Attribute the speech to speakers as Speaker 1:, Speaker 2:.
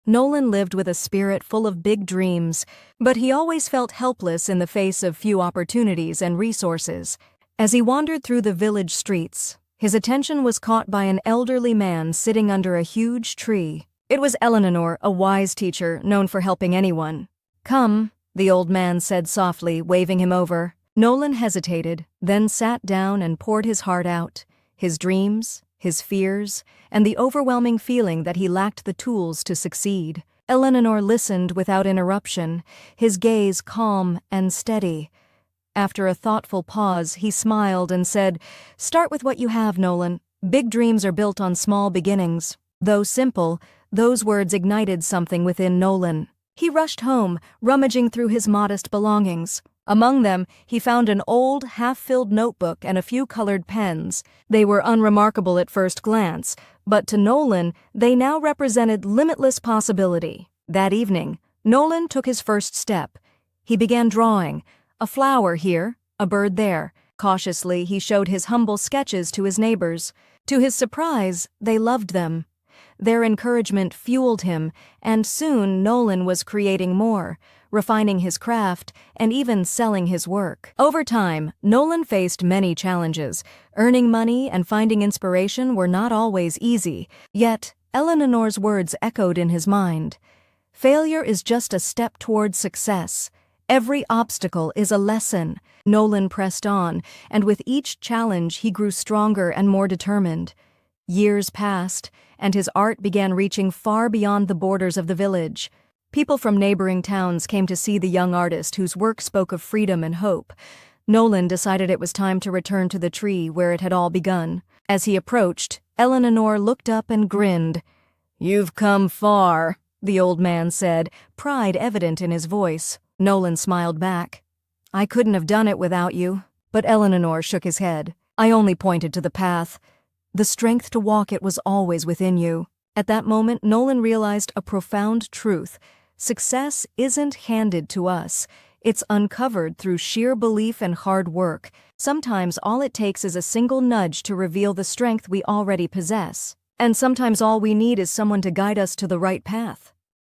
Speaker 1: Nolan lived with a spirit full of big dreams, but he always felt helpless in the face of few opportunities and resources. As he wandered through the village streets, his attention was caught by an elderly man sitting under a huge tree. It was Eleanor, a wise teacher known for helping anyone. "Come," the old man said softly, waving him over. Nolan hesitated, then sat down and poured his heart out, his dreams, his fears, and the overwhelming feeling that he lacked the tools to succeed. Eleanor listened without interruption, his gaze calm and steady. After a thoughtful pause, he smiled and said, "Start with what you have, Nolan. Big dreams are built on small beginnings." Though simple, those words ignited something within Nolan. He rushed home, rummaging through his modest belongings. Among them, he found an old, half-filled notebook and a few colored pens. They were unremarkable at first glance, but to Nolan, they now represented limitless possibility. That evening, Nolan took his first step. He began drawing, a flower here, a bird there. Cautiously, he showed his humble sketches to his neighbors. To his surprise, they loved them. Their encouragement fueled him, and soon Nolan was creating more, refining his craft, and even selling his work. Over time, Nolan faced many challenges. Earning money and finding inspiration were not always easy, yet Eleanor's words echoed in his mind. "Failure is just a step toward success. Every obstacle is a lesson." Nolan pressed on, and with each challenge he grew stronger and more determined. Years passed, and his art began reaching far beyond the borders of the village. People from neighboring towns came to see the young artist whose work spoke of freedom and hope. Nolan decided it was time to return to the tree where it had all begun. As he approached, Eleanor looked up and grinned. "You've come far," the old man said, pride evident in his voice. Nolan smiled back. "I couldn't have done it without you." But Eleanor shook his head. "I only pointed to the path. The strength to walk it was always within you." At that moment, Nolan realized a profound truth. Success isn't handed to us. It's uncovered through sheer belief and hard work. Sometimes all it takes is a single nudge to reveal the strength we already possess. And sometimes all we need is someone to guide us to the right path.